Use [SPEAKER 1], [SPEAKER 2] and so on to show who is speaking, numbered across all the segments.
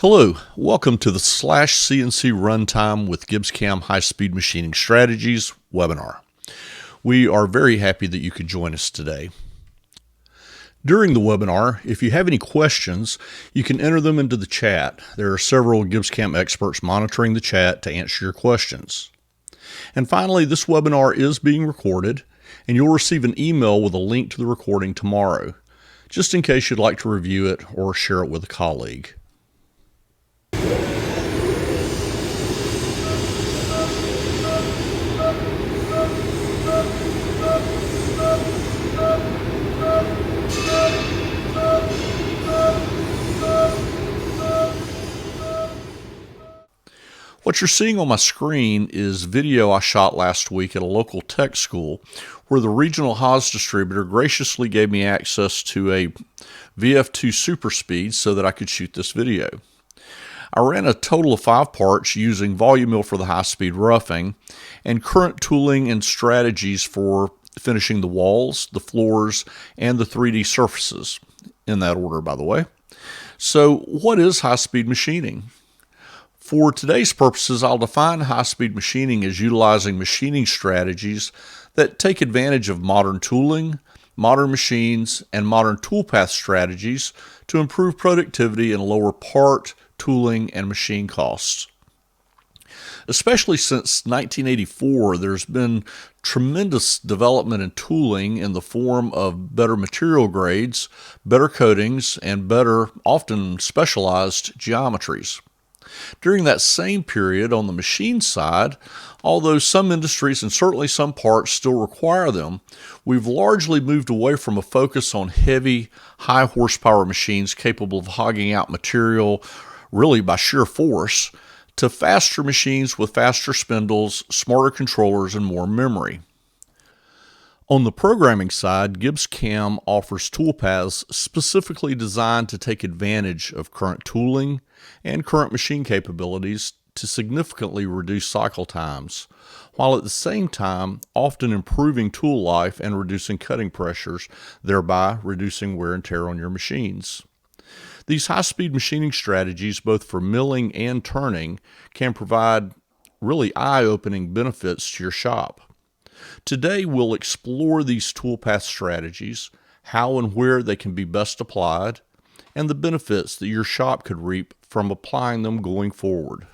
[SPEAKER 1] Hello, welcome to the /CNC Runtime with GibbsCAM High-Speed Machining Strategies webinar. We are very happy that you could join us today. During the webinar, if you have any questions, you can enter them into the chat. There are several GibbsCAM experts monitoring the chat to answer your questions. And finally, this webinar is being recorded, and you'll receive an email with a link to the recording tomorrow, just in case you'd like to review it or share it with a colleague. What you're seeing on my screen is video I shot last week at a local tech school where the regional Haas distributor graciously gave me access to a VF2 Super Speed so that I could shoot this video. I ran a total of 5 parts using VoluMill for the high-speed roughing and current tooling and strategies for finishing the walls, the floors, and the 3D surfaces, in that order, by the way. So what is high-speed machining? For today's purposes, I'll define high-speed machining as utilizing machining strategies that take advantage of modern tooling, modern machines, and modern toolpath strategies to improve productivity and lower part, tooling, and machine costs. Especially since 1984, there's been tremendous development in tooling in the form of better material grades, better coatings, and better, often specialized geometries. During that same period on the machine side, although some industries and certainly some parts still require them, we've largely moved away from a focus on heavy, high horsepower machines capable of hogging out material really by sheer force, to faster machines with faster spindles, smarter controllers, and more memory. On the programming side, GibbsCAM offers toolpaths specifically designed to take advantage of current tooling and current machine capabilities to significantly reduce cycle times, while at the same time often improving tool life and reducing cutting pressures, thereby reducing wear and tear on your machines. These high-speed machining strategies, both for milling and turning, can provide really eye-opening benefits to your shop. Today, we'll explore these toolpath strategies, how and where they can be best applied, and the benefits that your shop could reap from applying them going forward.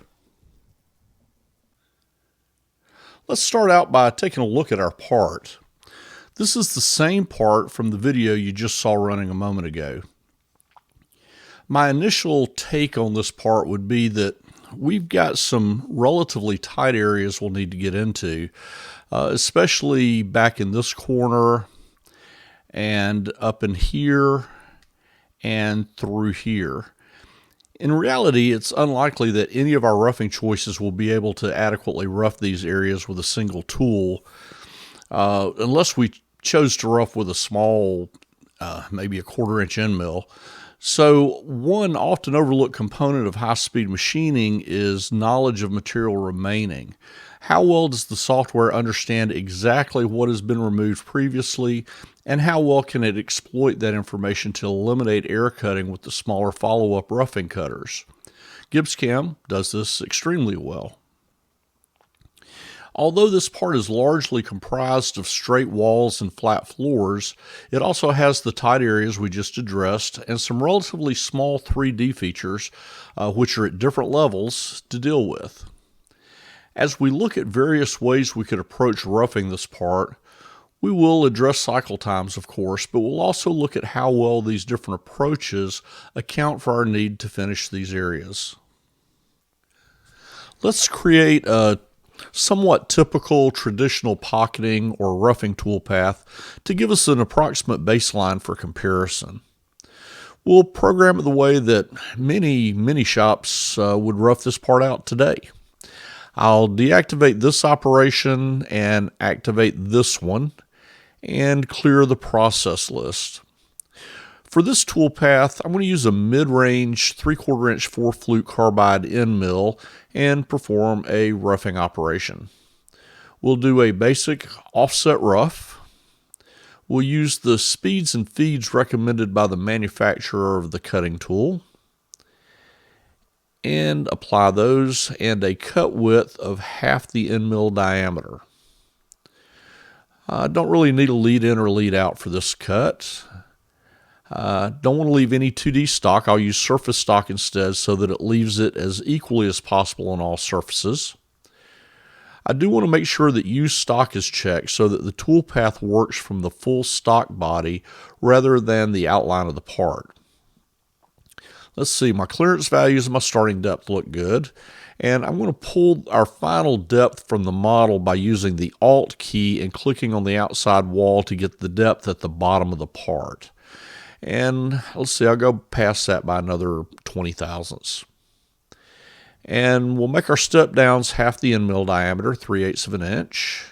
[SPEAKER 1] Let's start out by taking a look at our part. This is the same part from the video you just saw running a moment ago. My initial take on this part would be that we've got some relatively tight areas we'll need to get into, especially back in this corner and up in here and through here. In reality, it's unlikely that any of our roughing choices will be able to adequately rough these areas with a single tool, unless we chose to rough with a small, maybe a 1/4 inch end mill. So one often overlooked component of high-speed machining is knowledge of material remaining. How well does the software understand exactly what has been removed previously, and how well can it exploit that information to eliminate error cutting with the smaller follow-up roughing cutters? GibbsCAM does this extremely well. Although this part is largely comprised of straight walls and flat floors, it also has the tight areas we just addressed and some relatively small 3D features, which are at different levels, to deal with. As we look at various ways we could approach roughing this part, we will address cycle times, of course, but we'll also look at how well these different approaches account for our need to finish these areas. Let's create a somewhat typical traditional pocketing or roughing toolpath to give us an approximate baseline for comparison. We'll program it the way that many shops would rough this part out today. I'll deactivate this operation and activate this one and clear the process list. For this toolpath, I'm going to use a mid-range 3/4 inch 4-flute carbide end mill and perform a roughing operation. We'll do a basic offset rough. We'll use the speeds and feeds recommended by the manufacturer of the cutting tool. and apply those, and a cut width of half the end mill diameter. I don't really need a lead in or lead out for this cut. Don't want to leave any 2D stock. I'll use surface stock instead so that it leaves it as equally as possible on all surfaces. I do want to make sure that use stock is checked so that the toolpath works from the full stock body rather than the outline of the part. Let's see, my clearance values and my starting depth look good. And I'm going to pull our final depth from the model by using the Alt key and clicking on the outside wall to get the depth at the bottom of the part. And let's see, I'll go past that by another 20 thousandths. And we'll make our step downs half the end mill diameter, 3/8 of an inch.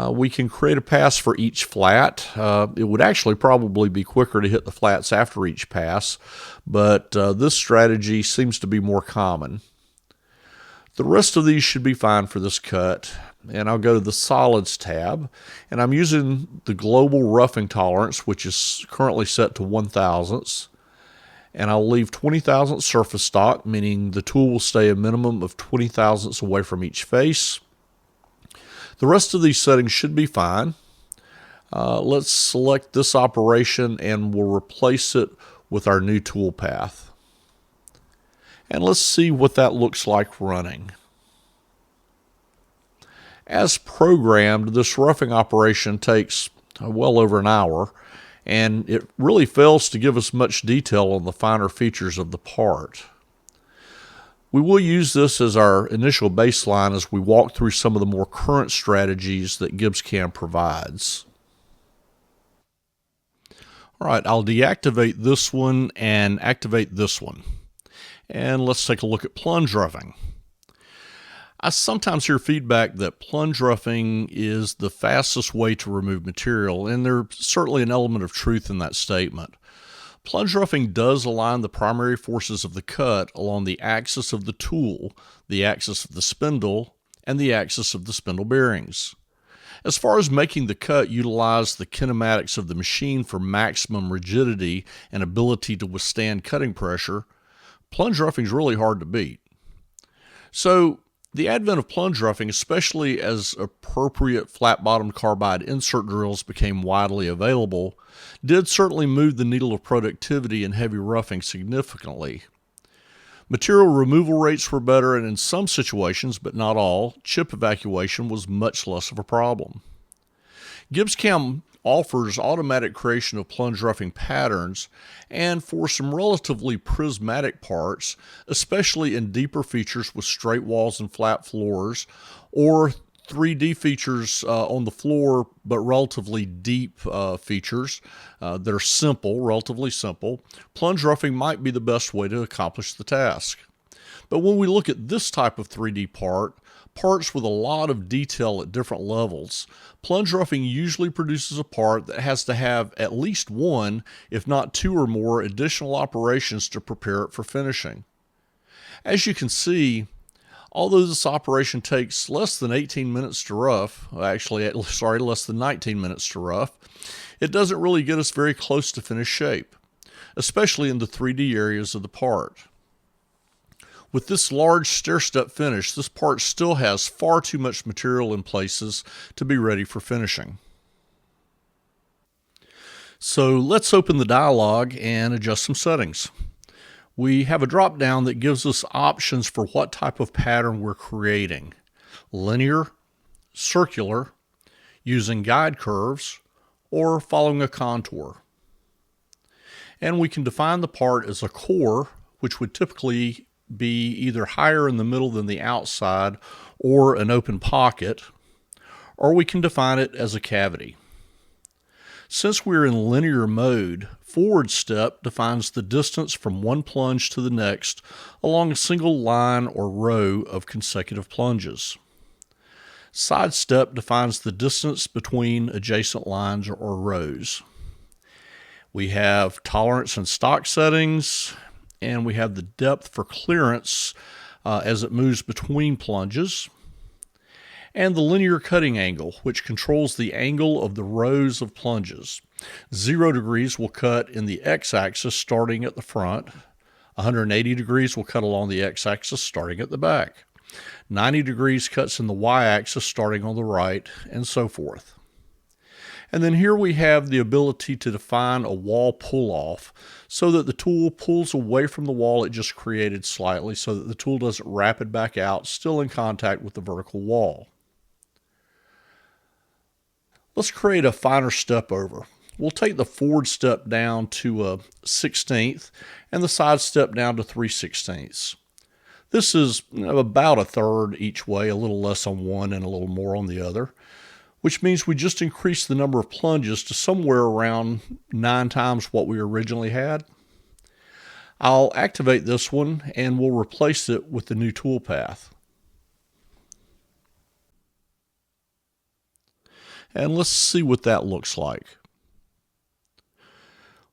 [SPEAKER 1] We can create a pass for each flat. It would actually probably be quicker to hit the flats after each pass, but this strategy seems to be more common. The rest of these should be fine for this cut, and I'll go to the Solids tab, and I'm using the global roughing tolerance, which is currently set to 1/1000ths. And I'll leave 20 thousandths surface stock, meaning the tool will stay a minimum of 20 thousandths away from each face. The rest of these settings should be fine. Let's select this operation and we'll replace it with our new tool path. And let's see what that looks like running. As programmed, this roughing operation takes well over an hour, and it really fails to give us much detail on the finer features of the part. We will use this as our initial baseline as we walk through some of the more current strategies that GibbsCAM provides. All right, I'll deactivate this one and activate this one. And let's take a look at plunge roughing. I sometimes hear feedback that plunge roughing is the fastest way to remove material, and there's certainly an element of truth in that statement. Plunge roughing does align the primary forces of the cut along the axis of the tool, the axis of the spindle, and the axis of the spindle bearings. As far as making the cut utilize the kinematics of the machine for maximum rigidity and ability to withstand cutting pressure, plunge roughing is really hard to beat. So, the advent of plunge roughing, especially as appropriate flat-bottomed carbide insert drills became widely available, did certainly move the needle of productivity in heavy roughing significantly. Material removal rates were better, and in some situations, but not all, chip evacuation was much less of a problem. GibbsCAM offers automatic creation of plunge roughing patterns, and for some relatively prismatic parts, especially in deeper features with straight walls and flat floors, or 3D features on the floor but relatively deep features that are simple, relatively simple, plunge roughing might be the best way to accomplish the task. But when we look at this type of 3D parts with a lot of detail at different levels, plunge roughing usually produces a part that has to have at least one, if not two or more, additional operations to prepare it for finishing. As you can see, although this operation takes less than 18 minutes to rough, less than 19 minutes to rough, it doesn't really get us very close to finished shape, especially in the 3D areas of the part. With this large stair-step finish, this part still has far too much material in places to be ready for finishing. So let's open the dialog and adjust some settings. We have a drop-down that gives us options for what type of pattern we're creating: linear, circular, using guide curves, or following a contour. And we can define the part as a core, which would typically be either higher in the middle than the outside or an open pocket, or we can define it as a cavity. Since we're in linear mode, forward step defines the distance from one plunge to the next along a single line or row of consecutive plunges. Side step defines the distance between adjacent lines or rows. We have tolerance and stock settings, and we have the depth for clearance as it moves between plunges, and the linear cutting angle, which controls the angle of the rows of plunges. 0 degrees will cut in the x-axis starting at the front, 180 degrees will cut along the x-axis starting at the back. 90 degrees cuts in the y-axis starting on the right, and so forth. And then here we have the ability to define a wall pull-off so that the tool pulls away from the wall it just created slightly so that the tool doesn't wrap it back out, still in contact with the vertical wall. Let's create a finer step over. We'll take the forward step down to a 1/16 and the side step down to 3/16. This is about a third each way, a little less on one and a little more on the other, which means we just increased the number of plunges to somewhere around 9 times what we originally had. I'll activate this one and we'll replace it with the new toolpath. And let's see what that looks like.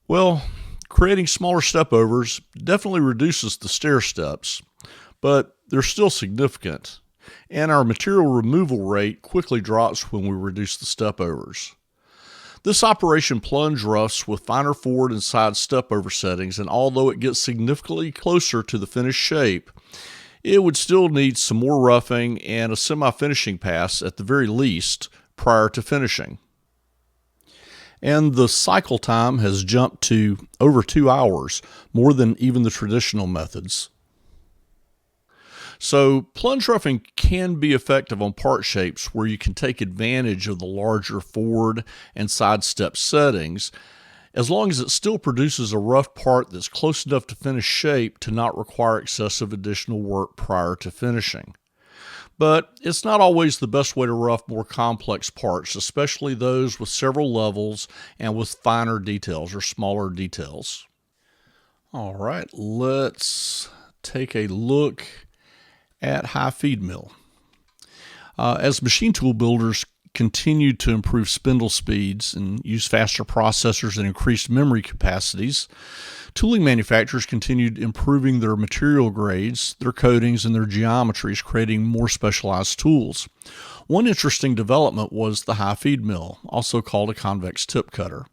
[SPEAKER 1] Well, creating smaller step overs definitely reduces the stair steps, but they're still significant, and our material removal rate quickly drops when we reduce the step overs. This operation plunge roughs with finer forward and side step over settings, and although it gets significantly closer to the finished shape, it would still need some more roughing and a semi-finishing pass at the very least prior to finishing. And the cycle time has jumped to over 2 hours, more than even the traditional methods. So plunge roughing can be effective on part shapes where you can take advantage of the larger forward and side step settings, as long as it still produces a rough part that's close enough to finished shape to not require excessive additional work prior to finishing. But it's not always the best way to rough more complex parts, especially those with several levels and with finer details or smaller details. All right, let's take a look at high feed mill. As machine tool builders continue to improve spindle speeds and use faster processors and increased memory capacities, tooling manufacturers continued improving their material grades, their coatings, and their geometries, creating more specialized tools. One interesting development was the high feed mill, also called a convex tip cutter.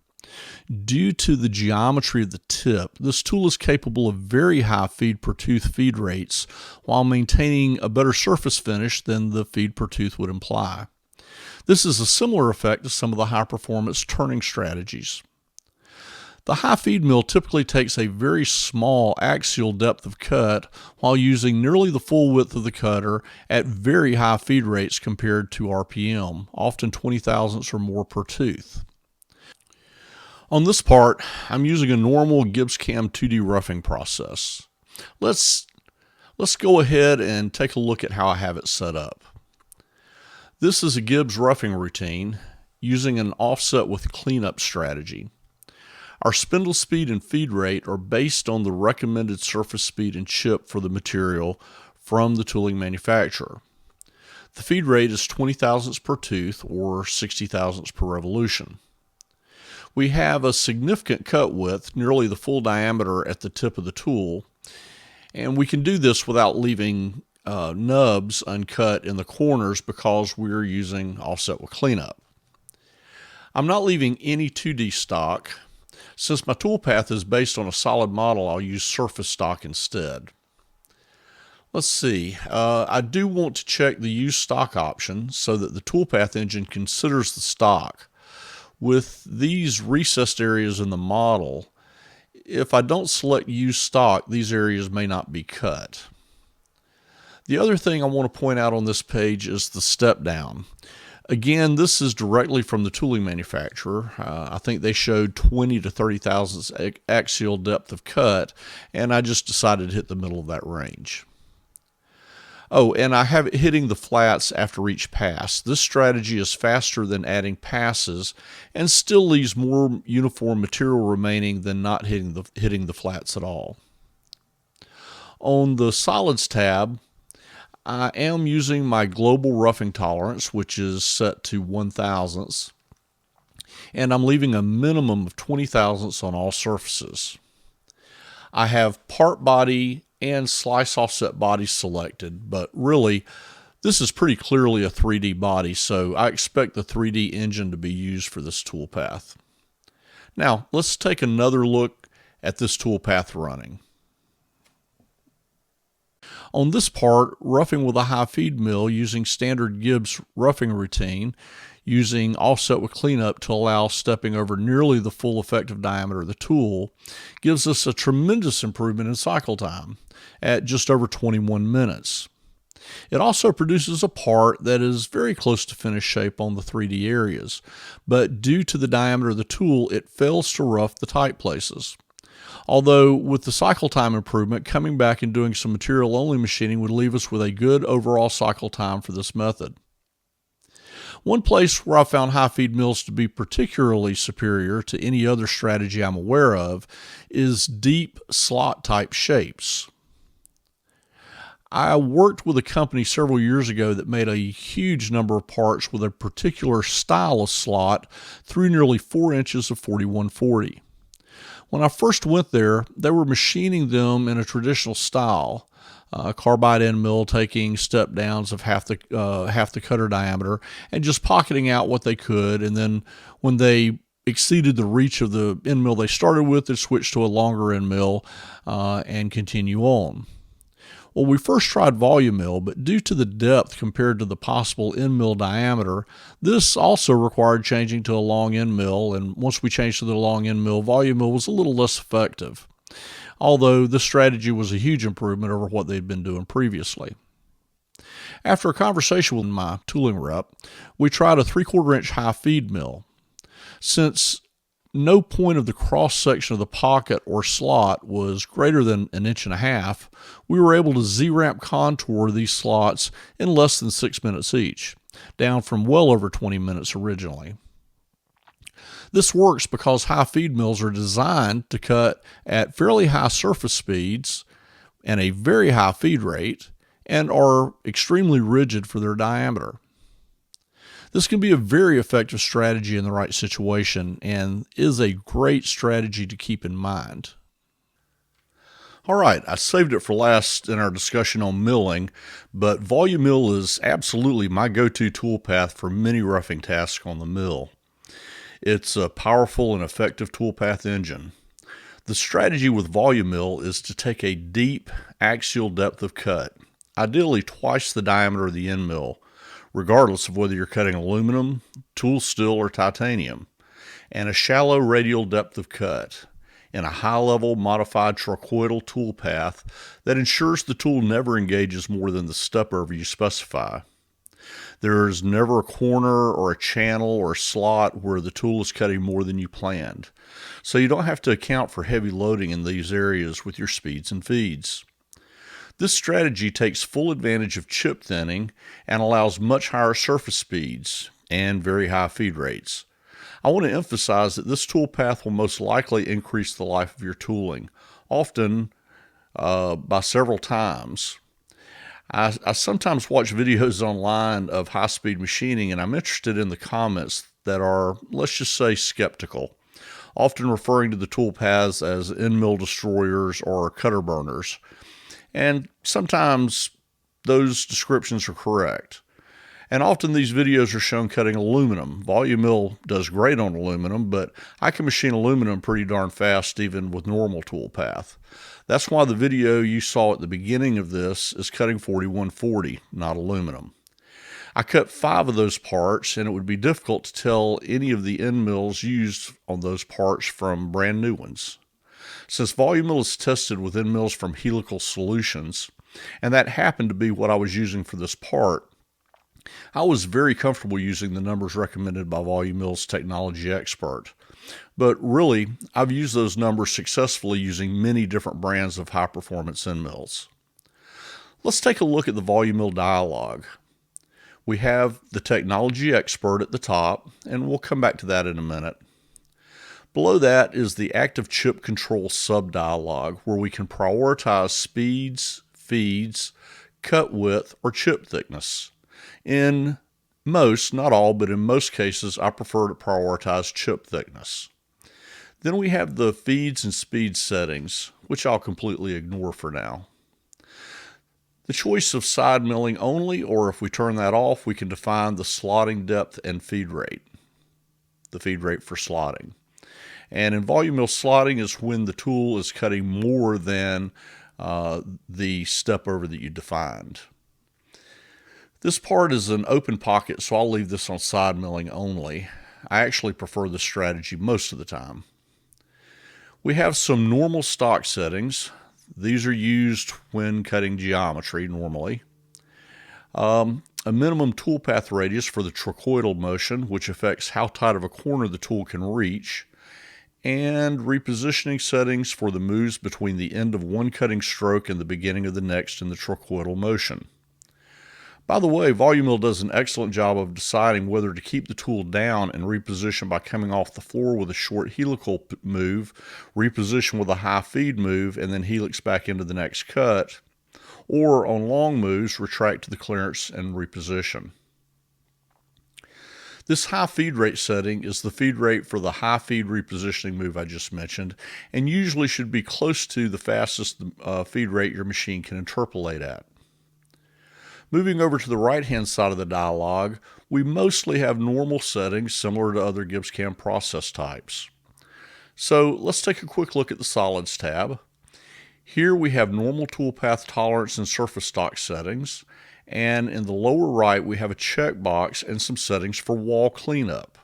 [SPEAKER 1] Due to the geometry of the tip, this tool is capable of very high feed per tooth feed rates while maintaining a better surface finish than the feed per tooth would imply. This is a similar effect to some of the high-performance turning strategies. The high feed mill typically takes a very small axial depth of cut while using nearly the full width of the cutter at very high feed rates compared to RPM, often 20 thousandths or more per tooth. On this part, I'm using a normal GibbsCAM 2D roughing process. Let's go ahead and take a look at how I have it set up. This is a Gibbs roughing routine using an offset with cleanup strategy. Our spindle speed and feed rate are based on the recommended surface speed and chip for the material from the tooling manufacturer. The feed rate is 20 thousandths per tooth or 60 thousandths per revolution. We have a significant cut width, nearly the full diameter at the tip of the tool, and we can do this without leaving nubs uncut in the corners because we're using offset with cleanup. I'm not leaving any 2D stock. Since my toolpath is based on a solid model, I'll use surface stock instead. Let's see, I do want to check the use stock option so that the toolpath engine considers the stock. With these recessed areas in the model, if I don't select use stock, these areas may not be cut. The other thing I want to point out on this page is the step down. Again, this is directly from the tooling manufacturer. I think they showed 20 to 30 thousandths axial depth of cut, and I just decided to hit the middle of that range. Oh, and I have it hitting the flats after each pass. This strategy is faster than adding passes and still leaves more uniform material remaining than not hitting the flats at all. On the solids tab, I am using my global roughing tolerance, which is set to 1 thousandths, and I'm leaving a minimum of 20 thousandths on all surfaces. I have part body and slice offset body selected, but really this is pretty clearly a 3D body, so I expect the 3D engine to be used for this toolpath. Now let's take another look at this toolpath running. On this part, roughing with a high feed mill using standard Gibbs roughing routine, using offset with cleanup to allow stepping over nearly the full effective diameter of the tool, gives us a tremendous improvement in cycle time at just over 21 minutes. It also produces a part that is very close to finished shape on the 3D areas, but due to the diameter of the tool, it fails to rough the tight places. Although with the cycle time improvement, coming back and doing some material-only machining would leave us with a good overall cycle time for this method. One place where I found high feed mills to be particularly superior to any other strategy I'm aware of is deep slot type shapes. I worked with a company several years ago that made a huge number of parts with a particular style of slot through nearly 4 inches of 4140. When I first went there, they were machining them in a traditional style, carbide end mill taking step downs of half the cutter diameter and just pocketing out what they could, and then when they exceeded the reach of the end mill they started with, they switched to a longer end mill and continue on. Well, we first tried VoluMill, but due to the depth compared to the possible end mill diameter, this also required changing to a long end mill, and once we changed to the long end mill, VoluMill was a little less effective, although this strategy was a huge improvement over what they'd been doing previously. After a conversation with my tooling rep, we tried a 3/4 inch high feed mill. Since no point of the cross section of the pocket or slot was greater than 1.5 inches, we were able to Z-ramp contour these slots in less than 6 minutes each, down from well over 20 minutes originally. This works because high feed mills are designed to cut at fairly high surface speeds and a very high feed rate, and are extremely rigid for their diameter. This can be a very effective strategy in the right situation and is a great strategy to keep in mind. All right, I saved it for last in our discussion on milling, but VoluMill is absolutely my go-to toolpath for many roughing tasks on the mill. It's a powerful and effective toolpath engine. The strategy with VoluMill is to take a deep axial depth of cut, ideally twice the diameter of the end mill, regardless of whether you're cutting aluminum, tool steel, or titanium, and a shallow radial depth of cut in a high-level modified trochoidal toolpath that ensures the tool never engages more than the step over you specify. There is never a corner or a channel or slot where the tool is cutting more than you planned, so you don't have to account for heavy loading in these areas with your speeds and feeds. This strategy takes full advantage of chip thinning and allows much higher surface speeds and very high feed rates. I want to emphasize that this toolpath will most likely increase the life of your tooling, often by several times. I sometimes watch videos online of high-speed machining, and I'm interested in the comments that are, let's just say, skeptical, often referring to the toolpaths as end mill destroyers or cutter burners. And sometimes those descriptions are correct. And often these videos are shown cutting aluminum. VoluMill does great on aluminum, but I can machine aluminum pretty darn fast even with normal toolpath. That's why the video you saw at the beginning of this is cutting 4140, not aluminum. I cut 5 of those parts, and it would be difficult to tell any of the end mills used on those parts from brand new ones. Since VoluMill is tested with end mills from Helical Solutions, and that happened to be what I was using for this part, I was very comfortable using the numbers recommended by VoluMill's technology expert. But really, I've used those numbers successfully using many different brands of high-performance end mills. Let's take a look at the VoluMill dialog. We have the technology expert at the top, and we'll come back to that in a minute. Below that is the active chip control sub-dialog, where we can prioritize speeds, feeds, cut width, or chip thickness. In most, not all, but in most cases, I prefer to prioritize chip thickness. Then we have the feeds and speed settings, which I'll completely ignore for now. The choice of side milling only, or if we turn that off, we can define the slotting depth and feed rate, the feed rate for slotting. And in VoluMill, slotting is when the tool is cutting more than the step over that you defined. This part is an open pocket, so I'll leave this on side milling only. I actually prefer this strategy most of the time. We have some normal stock settings. These are used when cutting geometry normally. A minimum toolpath radius for the trochoidal motion, which affects how tight of a corner the tool can reach, and repositioning settings for the moves between the end of one cutting stroke and the beginning of the next in the trochoidal motion. By the way, VoluMill does an excellent job of deciding whether to keep the tool down and reposition by coming off the floor with a short helical move, reposition with a high feed move, and then helix back into the next cut, or on long moves, retract to the clearance and reposition. This high feed rate setting is the feed rate for the high feed repositioning move I just mentioned, and usually should be close to the fastest feed rate your machine can interpolate at. Moving over to the right-hand side of the dialog, we mostly have normal settings similar to other GibbsCAM process types. So let's take a quick look at the Solids tab. Here we have normal toolpath tolerance and surface stock settings, and in the lower right we have a checkbox and some settings for wall cleanup.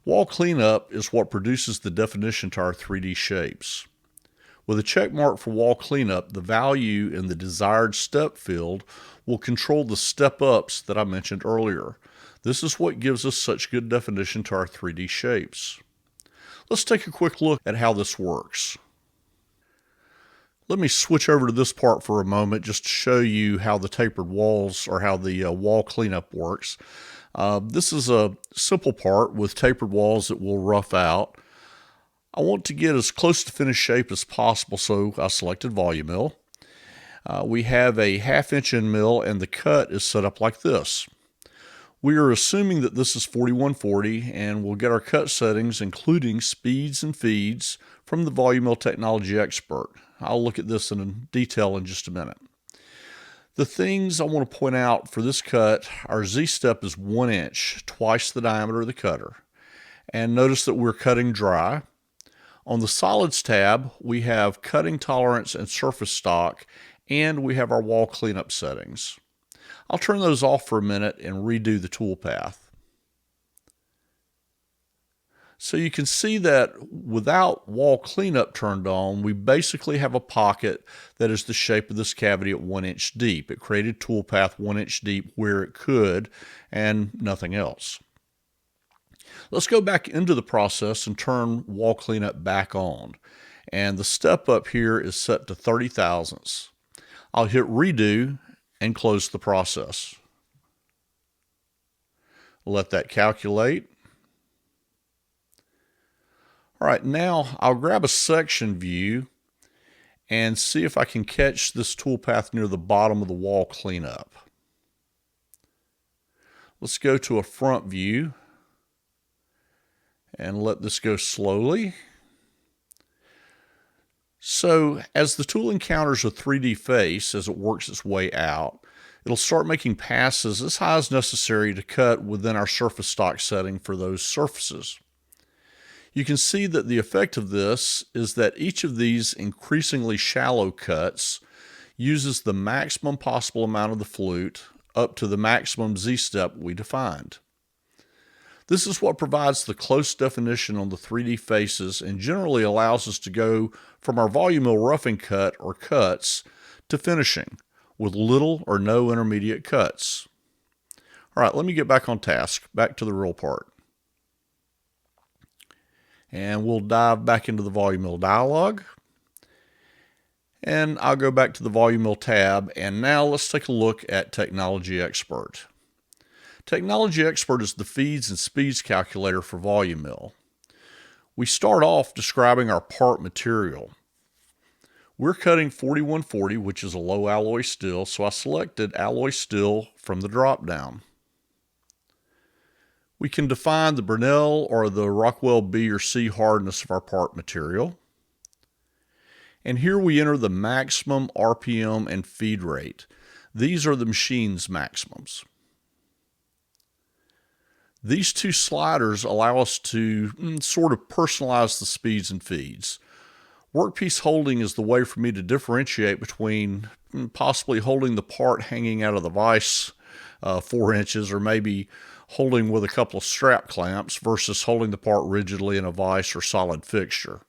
[SPEAKER 1] Wall cleanup is what produces the definition to our 3D shapes. With a check mark for wall cleanup, the value in the desired step field will control the step-ups that I mentioned earlier. This is what gives us such good definition to our 3D shapes. Let's take a quick look at how this works. Let me switch over to this part for a moment just to show you how the tapered walls or how the wall cleanup works. This is a simple part with tapered walls that we'll rough out. I want to get as close to finished shape as possible, so I selected VoluMill. We have a 1/2 inch end mill and the cut is set up like this. We are assuming that this is 4140 and we'll get our cut settings including speeds and feeds from the VoluMill Technology Expert. I'll look at this in detail in just a minute. The things I want to point out for this cut, our Z-step is 1 inch, twice the diameter of the cutter. And notice that we're cutting dry. On the Solids tab, we have cutting tolerance and surface stock, and we have our wall cleanup settings. I'll turn those off for a minute and redo the toolpath. So you can see that without wall cleanup turned on, we basically have a pocket that is the shape of this cavity at 1 inch deep. It created toolpath 1 inch deep where it could and nothing else. Let's go back into the process and turn wall cleanup back on. And the step up here is set to 30 thousandths. I'll hit redo and close the process. Let that calculate. All right, now I'll grab a section view and see if I can catch this toolpath near the bottom of the wall cleanup. Let's go to a front view and let this go slowly. So as the tool encounters a 3D face as it works its way out, it'll start making passes as high as necessary to cut within our surface stock setting for those surfaces. You can see that the effect of this is that each of these increasingly shallow cuts uses the maximum possible amount of the flute up to the maximum Z-step we defined. This is what provides the close definition on the 3D faces and generally allows us to go from our VoluMill roughing cut or cuts to finishing with little or no intermediate cuts. All right, let me get back on task, back to the real part. And we'll dive back into the VoluMill dialog. And I'll go back to the VoluMill tab, and now let's take a look at Technology Expert. Technology Expert is the feeds and speeds calculator for VoluMill. We start off describing our part material. We're cutting 4140, which is a low alloy steel, so I selected alloy steel from the drop-down. We can define the Brunel or the Rockwell B or C hardness of our part material. And here we enter the maximum RPM and feed rate. These are the machine's maximums. These two sliders allow us to sort of personalize the speeds and feeds. Workpiece holding is the way for me to differentiate between possibly holding the part hanging out of the vise 4 inches, or maybe holding with a couple of strap clamps versus holding the part rigidly in a vise or solid fixture.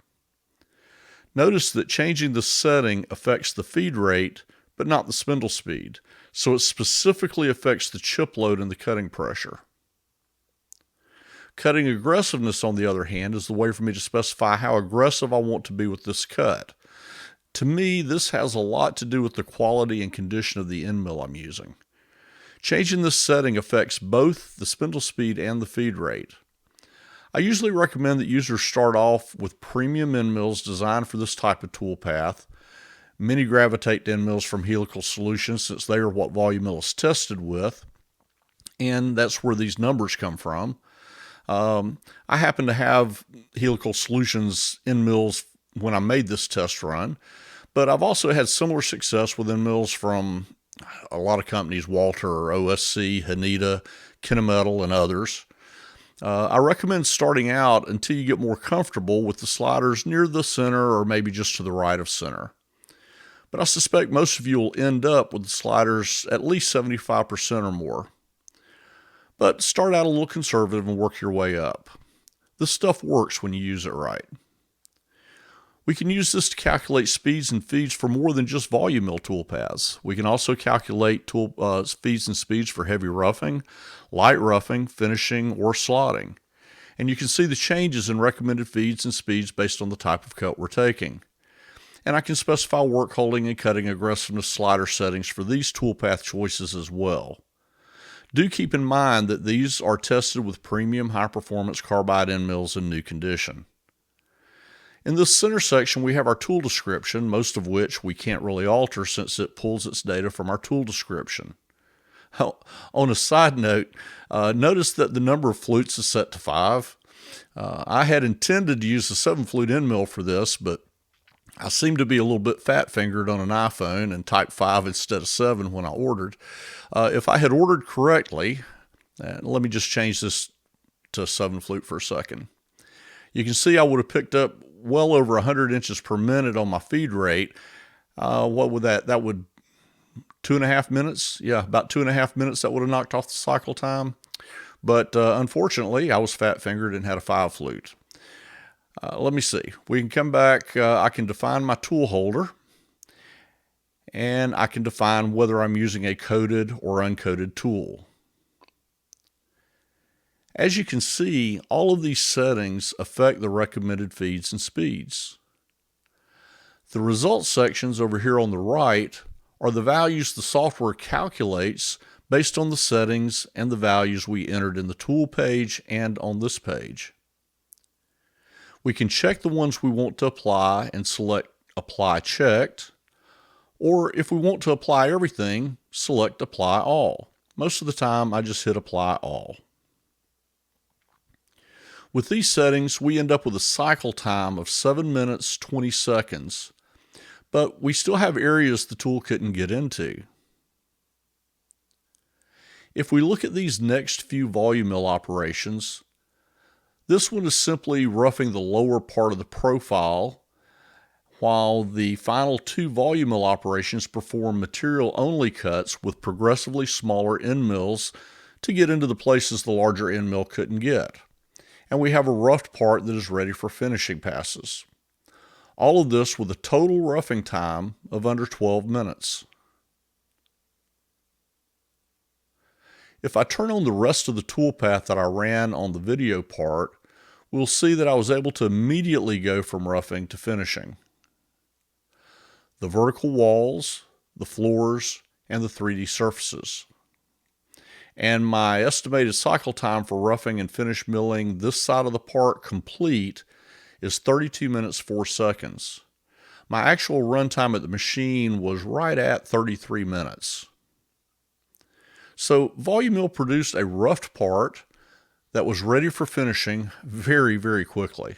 [SPEAKER 1] Notice that changing the setting affects the feed rate, but not the spindle speed, so it specifically affects the chip load and the cutting pressure. Cutting aggressiveness, on the other hand, is the way for me to specify how aggressive I want to be with this cut. To me, this has a lot to do with the quality and condition of the end mill I'm using. Changing this setting affects both the spindle speed and the feed rate. I usually recommend that users start off with premium end mills designed for this type of toolpath. Many gravitate to end mills from Helical Solutions since they are what VoluMill is tested with, and that's where these numbers come from. I happen to have Helical Solutions end mills when I made this test run, but I've also had similar success with end mills from a lot of companies, Walter, OSC, Haneda, Kennametal, and others. I recommend starting out until you get more comfortable with the sliders near the center or maybe just to the right of center. But I suspect most of you will end up with the sliders at least 75% or more. But start out a little conservative and work your way up. This stuff works when you use it right. We can use this to calculate speeds and feeds for more than just VoluMill toolpaths. We can also calculate feeds and speeds for heavy roughing, light roughing, finishing, or slotting. And you can see the changes in recommended feeds and speeds based on the type of cut we're taking. And I can specify work holding and cutting aggressiveness slider settings for these toolpath choices as well. Do keep in mind that these are tested with premium high-performance carbide end mills in new condition. In this center section, we have our tool description, most of which we can't really alter since it pulls its data from our tool description. On a side note, notice that the number of flutes is set to 5. I had intended to use a 7-flute end mill for this, but I seemed to be a little bit fat-fingered on an iPhone and typed 5 instead of 7 when I ordered. If I had ordered correctly, let me just change this to 7-flute for a second. You can see I would have picked up well over 100 inches per minute on my feed rate. What would that would 2.5 minutes? Yeah, about 2.5 minutes that would have knocked off the cycle time. But unfortunately, I was fat-fingered and had a 5-flute. Let me see. We can come back. I can define my tool holder, and I can define whether I'm using a coated or uncoated tool. As you can see, all of these settings affect the recommended feeds and speeds. The results sections over here on the right are the values the software calculates based on the settings and the values we entered in the tool page and on this page. We can check the ones we want to apply and select Apply Checked, or if we want to apply everything, select Apply All. Most of the time, I just hit Apply All. With these settings, we end up with a cycle time of 7 minutes, 20 seconds, but we still have areas the tool couldn't get into. If we look at these next few VoluMill operations, this one is simply roughing the lower part of the profile, while the final 2 VoluMill operations perform material-only cuts with progressively smaller end mills to get into the places the larger end mill couldn't get. And we have a roughed part that is ready for finishing passes. All of this with a total roughing time of under 12 minutes. If I turn on the rest of the toolpath that I ran on the video part, we'll see that I was able to immediately go from roughing to finishing. The vertical walls, the floors, and the 3D surfaces. And my estimated cycle time for roughing and finish milling this side of the part complete is 32 minutes 4 seconds. My actual runtime at the machine was right at 33 minutes. So VoluMill produced a roughed part that was ready for finishing very, very quickly.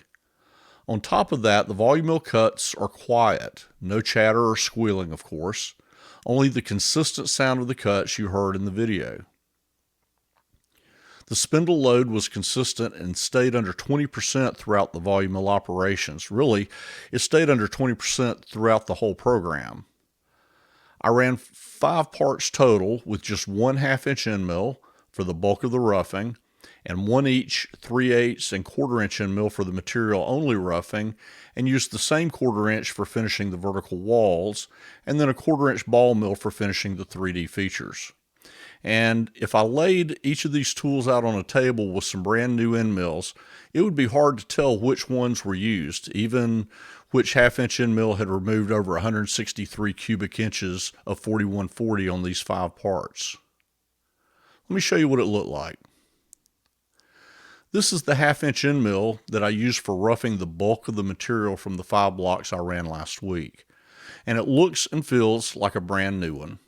[SPEAKER 1] On top of that, the VoluMill cuts are quiet. No chatter or squealing, of course. Only the consistent sound of the cuts you heard in the video. The spindle load was consistent and stayed under 20% throughout the VoluMill operations. Really, it stayed under 20% throughout the whole program. I ran 5 parts total with just 1/2 inch end mill for the bulk of the roughing, and 1 each 3/8 and 1/4 inch end mill for the material only roughing, and used the same 1/4 inch for finishing the vertical walls, and then a 1/4 inch ball mill for finishing the 3D features. And if I laid each of these tools out on a table with some brand new end mills, it would be hard to tell which ones were used, even which 1/2 inch end mill had removed over 163 cubic inches of 4140 on these 5 parts. Let me show you what it looked like. This is the 1/2 inch end mill that I used for roughing the bulk of the material from the 5 blocks I ran last week. And it looks and feels like a brand new one.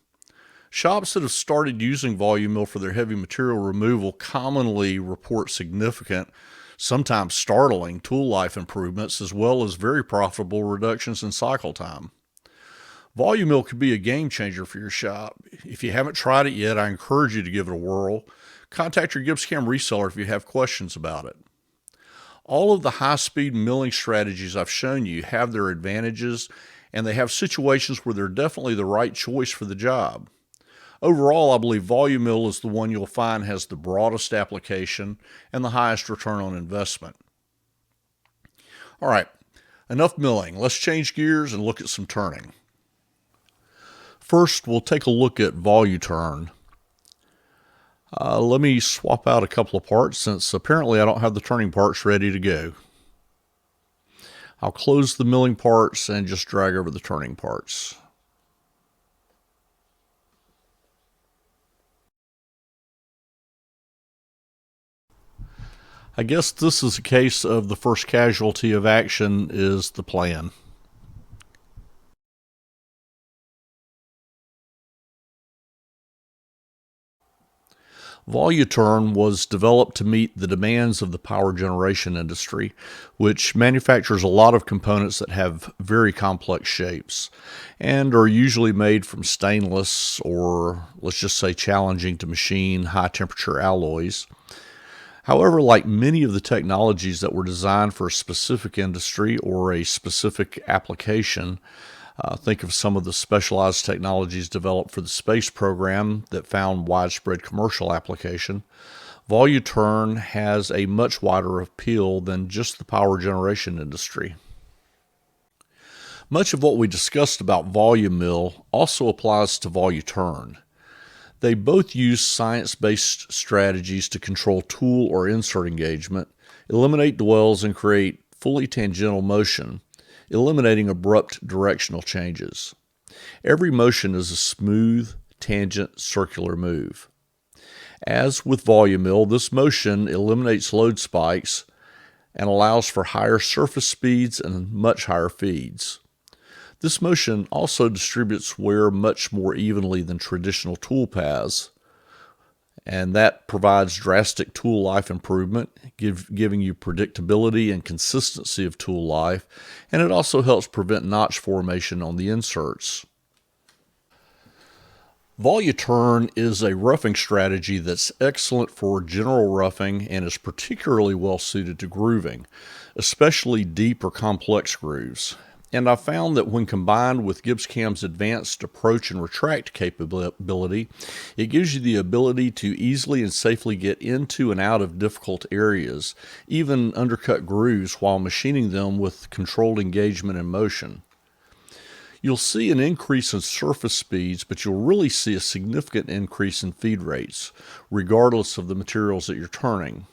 [SPEAKER 1] Shops that have started using VoluMill for their heavy material removal commonly report significant, sometimes startling, tool life improvements, as well as very profitable reductions in cycle time. VoluMill could be a game changer for your shop. If you haven't tried it yet, I encourage you to give it a whirl. Contact your GibbsCAM reseller if you have questions about it. All of the high-speed milling strategies I've shown you have their advantages, and they have situations where they're definitely the right choice for the job. Overall, I believe VoluMill is the one you'll find has the broadest application and the highest return on investment. All right, enough milling. Let's change gears and look at some turning. First, we'll take a look at VoluTurn. Let me swap out a couple of parts since apparently I don't have the turning parts ready to go. I'll close the milling parts and just drag over the turning parts. I guess this is a case of the first casualty of action is the plan. VoluTurn was developed to meet the demands of the power generation industry, which manufactures a lot of components that have very complex shapes and are usually made from stainless or, let's just say, challenging to machine high temperature alloys. However, like many of the technologies that were designed for a specific industry or a specific application, think of some of the specialized technologies developed for the space program that found widespread commercial application, VoluTurn has a much wider appeal than just the power generation industry. Much of what we discussed about VoluMill also applies to VoluTurn. They both use science-based strategies to control tool or insert engagement, eliminate dwells, and create fully tangential motion, eliminating abrupt directional changes. Every motion is a smooth, tangent, circular move. As with VoluMill, this motion eliminates load spikes and allows for higher surface speeds and much higher feeds. This motion also distributes wear much more evenly than traditional toolpaths, and that provides drastic tool life improvement, giving you predictability and consistency of tool life, and it also helps prevent notch formation on the inserts. VoluTurn is a roughing strategy that's excellent for general roughing and is particularly well suited to grooving, especially deep or complex grooves. And I found that when combined with GibbsCAM's advanced approach and retract capability, it gives you the ability to easily and safely get into and out of difficult areas, even undercut grooves while machining them with controlled engagement and motion. You'll see an increase in surface speeds, but you'll really see a significant increase in feed rates, regardless of the materials that you're turning.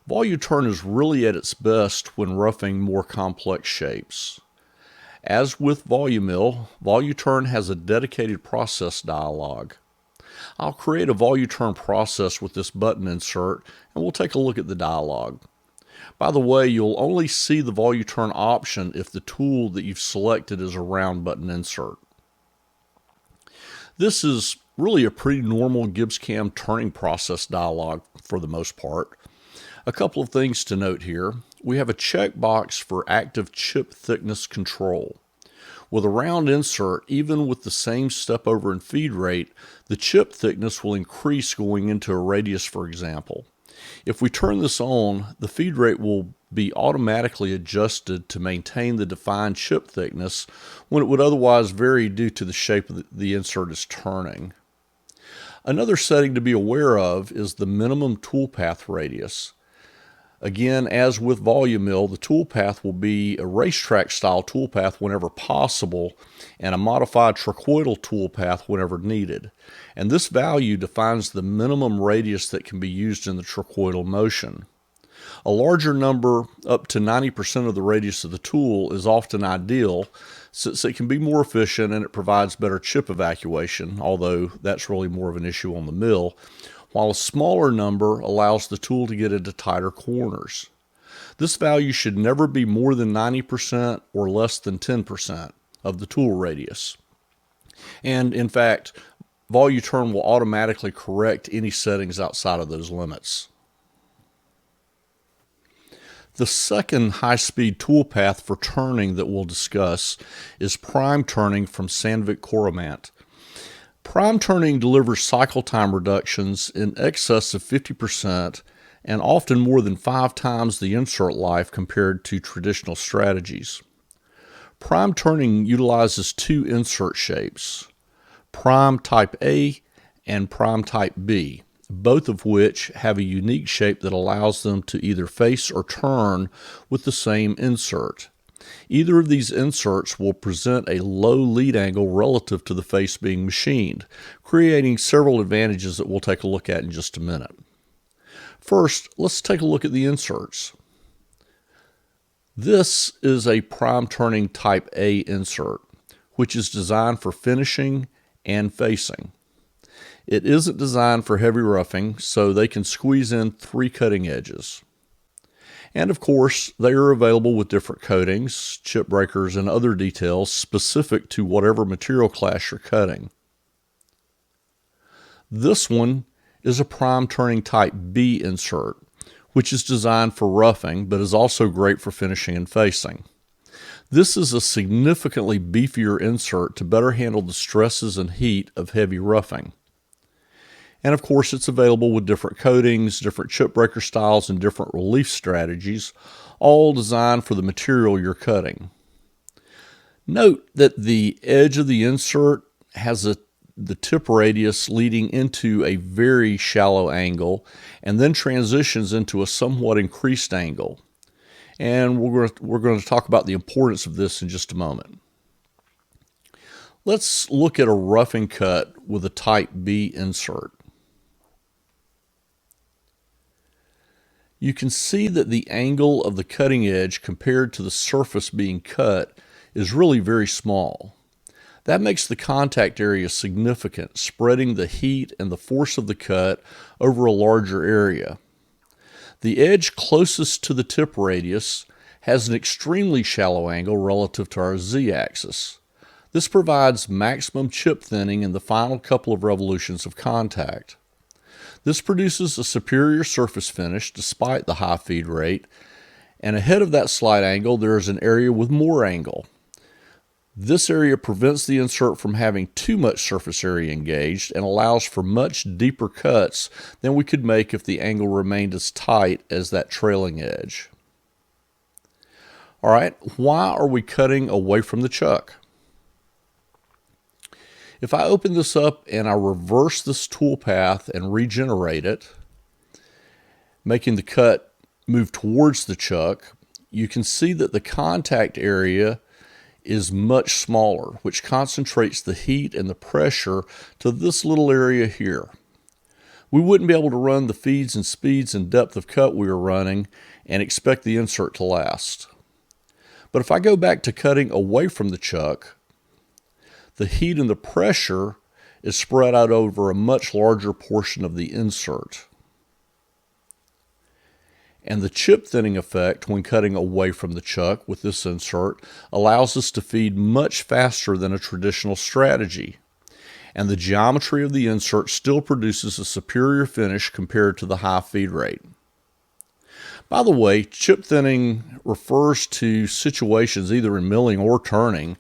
[SPEAKER 1] VoluTurn is really at its best when roughing more complex shapes. As with VoluMill, VoluTurn has a dedicated process dialog. I'll create a VoluTurn process with this button insert, and we'll take a look at the dialog. By the way, you'll only see the VoluTurn option if the tool that you've selected is a round button insert. This is really a pretty normal GibbsCAM turning process dialog for the most part. A couple of things to note here. We have a checkbox for active chip thickness control. With a round insert, even with the same step over and feed rate, the chip thickness will increase going into a radius, for example. If we turn this on, the feed rate will be automatically adjusted to maintain the defined chip thickness when it would otherwise vary due to the shape of the insert is turning. Another setting to be aware of is the minimum toolpath radius. Again, as with VoluMill, the toolpath will be a racetrack style toolpath whenever possible and a modified trachoidal toolpath whenever needed. And this value defines the minimum radius that can be used in the trachoidal motion. A larger number, up to 90% of the radius of the tool, is often ideal since it can be more efficient and it provides better chip evacuation, although that's really more of an issue on the mill, while a smaller number allows the tool to get into tighter corners. This value should never be more than 90% or less than 10% of the tool radius. And in fact, VoluTurn will automatically correct any settings outside of those limits. The second high-speed toolpath for turning that we'll discuss is PrimeTurning from Sandvik Coromant. PrimeTurning delivers cycle time reductions in excess of 50% and often more than 5 times the insert life compared to traditional strategies. PrimeTurning utilizes 2 insert shapes, Prime Type A and Prime Type B, both of which have a unique shape that allows them to either face or turn with the same insert. Either of these inserts will present a low lead angle relative to the face being machined, creating several advantages that we'll take a look at in just a minute. First, let's take a look at the inserts. This is a PrimeTurning Type A insert, which is designed for finishing and facing. It isn't designed for heavy roughing, so they can squeeze in 3 cutting edges. And of course, they are available with different coatings, chip breakers, and other details specific to whatever material class you're cutting. This one is a PrimeTurning Type B insert, which is designed for roughing, but is also great for finishing and facing. This is a significantly beefier insert to better handle the stresses and heat of heavy roughing. And of course, it's available with different coatings, different chip breaker styles, and different relief strategies, all designed for the material you're cutting. Note that the edge of the insert has the tip radius leading into a very shallow angle and then transitions into a somewhat increased angle. And we're going to talk about the importance of this in just a moment. Let's look at a roughing cut with a Type B insert. You can see that the angle of the cutting edge compared to the surface being cut is really very small. That makes the contact area significant, spreading the heat and the force of the cut over a larger area. The edge closest to the tip radius has an extremely shallow angle relative to our z-axis. This provides maximum chip thinning in the final couple of revolutions of contact. This produces a superior surface finish despite the high feed rate, and ahead of that slight angle there is an area with more angle. This area prevents the insert from having too much surface area engaged and allows for much deeper cuts than we could make if the angle remained as tight as that trailing edge. All right, why are we cutting away from the chuck? If I open this up and I reverse this tool path and regenerate it, making the cut move towards the chuck, you can see that the contact area is much smaller, which concentrates the heat and the pressure to this little area here. We wouldn't be able to run the feeds and speeds and depth of cut we are running and expect the insert to last. But if I go back to cutting away from the chuck, the heat and the pressure is spread out over a much larger portion of the insert. And the chip thinning effect when cutting away from the chuck with this insert allows us to feed much faster than a traditional strategy. And the geometry of the insert still produces a superior finish compared to the high feed rate. By the way, chip thinning refers to situations either in milling or turning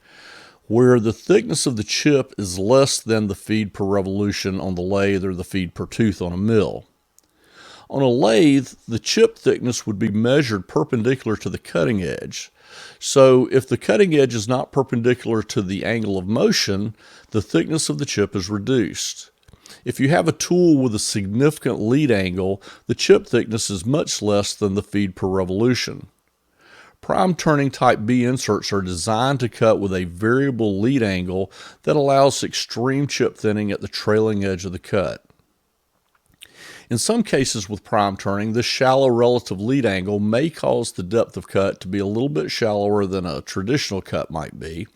[SPEAKER 1] where the thickness of the chip is less than the feed per revolution on the lathe or the feed per tooth on a mill. On a lathe, the chip thickness would be measured perpendicular to the cutting edge. So if the cutting edge is not perpendicular to the angle of motion, the thickness of the chip is reduced. If you have a tool with a significant lead angle, the chip thickness is much less than the feed per revolution. PrimeTurning Type B inserts are designed to cut with a variable lead angle that allows extreme chip thinning at the trailing edge of the cut. In some cases with PrimeTurning, this shallow relative lead angle may cause the depth of cut to be a little bit shallower than a traditional cut might be,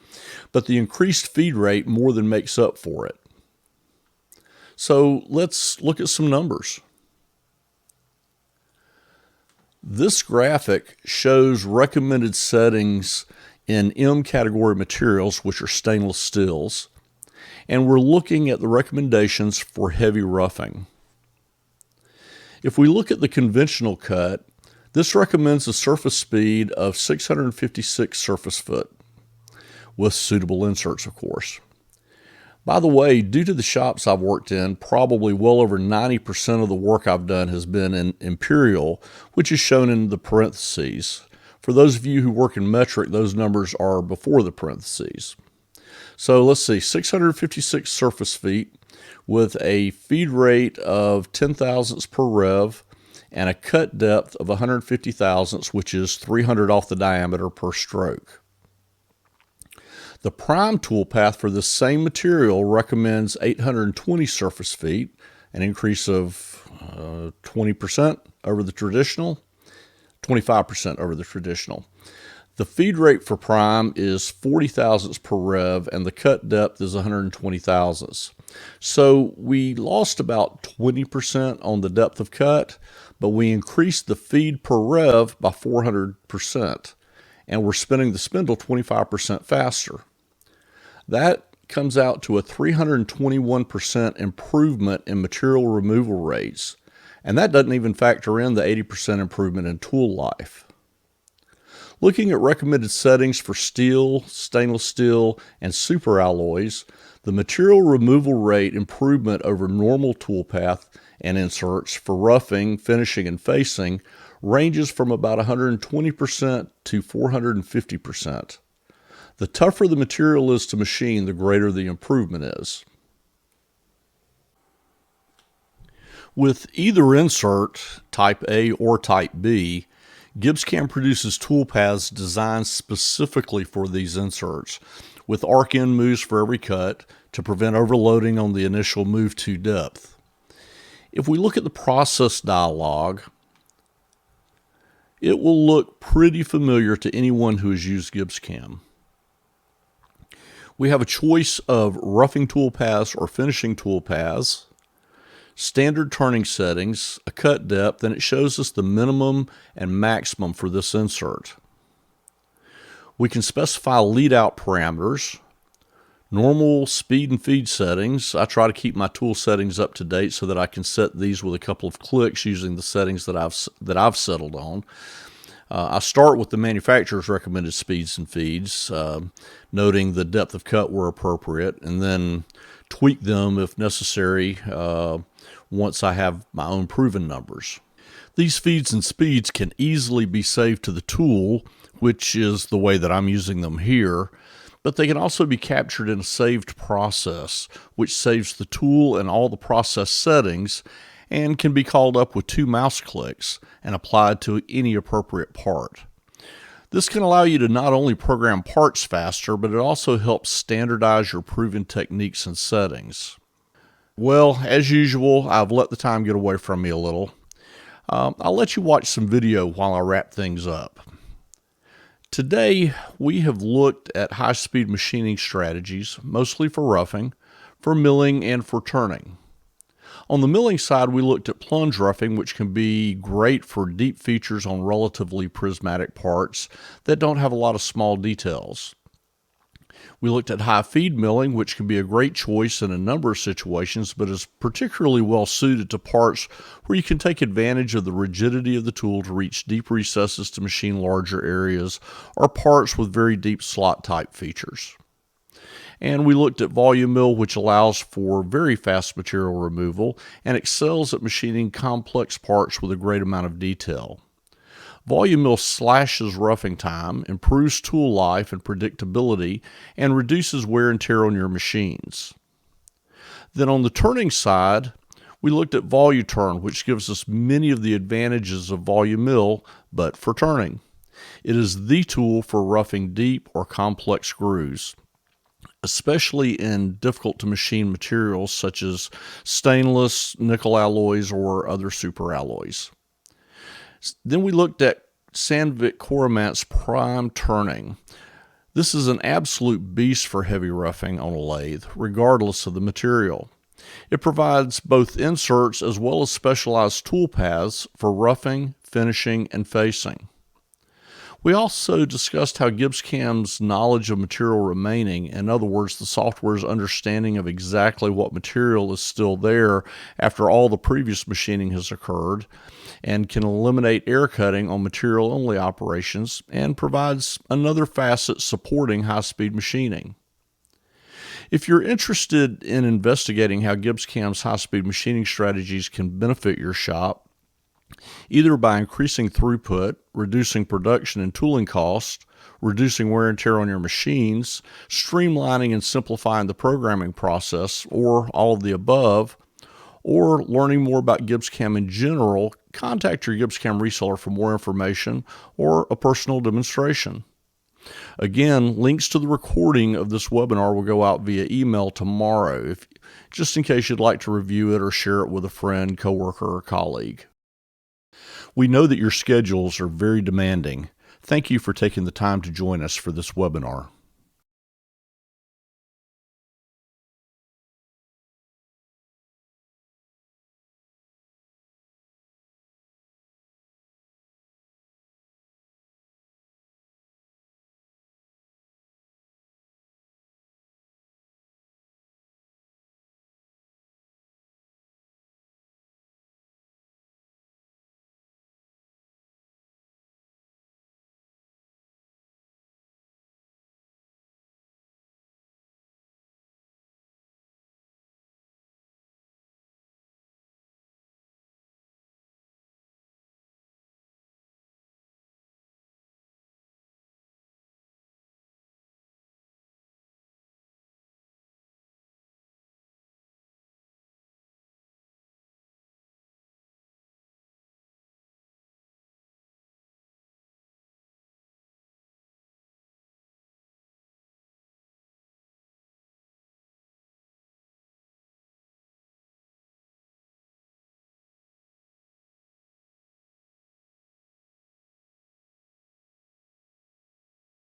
[SPEAKER 1] but the increased feed rate more than makes up for it. So let's look at some numbers. This graphic shows recommended settings in M category materials, which are stainless steels, and we're looking at the recommendations for heavy roughing. If we look at the conventional cut, this recommends a surface speed of 656 surface foot, with suitable inserts, of course. By the way, due to the shops I've worked in, probably well over 90% of the work I've done has been in imperial, which is shown in the parentheses. For those of you who work in metric, those numbers are before the parentheses. So let's see, 656 surface feet with a feed rate of 10 thousandths per rev and a cut depth of 150 thousandths, which is 300 off the diameter per stroke. The prime toolpath for this same material recommends 820 surface feet, an increase of 20% over the traditional, 25% over the traditional. The feed rate for prime is 40 thousandths per rev, and the cut depth is 120 thousandths. So we lost about 20% on the depth of cut, but we increased the feed per rev by 400%, and we're spinning the spindle 25% faster. That comes out to a 321% improvement in material removal rates, and that doesn't even factor in the 80% improvement in tool life. Looking at recommended settings for steel, stainless steel, and super alloys, the material removal rate improvement over normal toolpath and inserts for roughing, finishing, and facing ranges from about 120% to 450%. The tougher the material is to machine, the greater the improvement is. With either insert, Type A or Type B, GibbsCAM produces toolpaths designed specifically for these inserts, with arc end moves for every cut to prevent overloading on the initial move to depth. If we look at the process dialog, it will look pretty familiar to anyone who has used GibbsCAM. We have a choice of roughing toolpaths or finishing toolpaths, standard turning settings, a cut depth, and it shows us the minimum and maximum for this insert. We can specify lead out parameters, normal speed and feed settings. I try to keep my tool settings up to date so that I can set these with a couple of clicks using the settings that I've settled on. I start with the manufacturer's recommended speeds and feeds, noting the depth of cut where appropriate, and then tweak them if necessary once I have my own proven numbers. These feeds and speeds can easily be saved to the tool, which is the way that I'm using them here, but they can also be captured in a saved process, which saves the tool and all the process settings and can be called up with 2 mouse clicks and applied to any appropriate part. This can allow you to not only program parts faster, but it also helps standardize your proven techniques and settings. Well, as usual, I've let the time get away from me a little. I'll let you watch some video while I wrap things up. Today, we have looked at high-speed machining strategies, mostly for roughing, for milling, and for turning. On the milling side, we looked at plunge roughing, which can be great for deep features on relatively prismatic parts that don't have a lot of small details. We looked at high feed milling, which can be a great choice in a number of situations, but is particularly well suited to parts where you can take advantage of the rigidity of the tool to reach deep recesses to machine larger areas, or parts with very deep slot type features. And we looked at VoluMill, which allows for very fast material removal and excels at machining complex parts with a great amount of detail. VoluMill slashes roughing time, improves tool life and predictability, and reduces wear and tear on your machines. Then on the turning side, we looked at VoluTurn, which gives us many of the advantages of VoluMill, but for turning. It is the tool for roughing deep or complex grooves, especially in difficult to machine materials such as stainless, nickel alloys, or other superalloys. Then we looked at Sandvik Coramant's PrimeTurning. This is an absolute beast for heavy roughing on a lathe, regardless of the material. It provides both inserts as well as specialized toolpaths for roughing, finishing, and facing. We also discussed how GibbsCAM's knowledge of material remaining, in other words, the software's understanding of exactly what material is still there after all the previous machining has occurred, and can eliminate air cutting on material-only operations, and provides another facet supporting high-speed machining. If you're interested in investigating how GibbsCAM's high-speed machining strategies can benefit your shop, either by increasing throughput, reducing production and tooling costs, reducing wear and tear on your machines, streamlining and simplifying the programming process, or all of the above, or learning more about GibbsCAM in general, contact your GibbsCAM reseller for more information or a personal demonstration. Again, links to the recording of this webinar will go out via email tomorrow, just in case you'd like to review it or share it with a friend, coworker, or colleague. We know that your schedules are very demanding. Thank you for taking the time to join us for this webinar.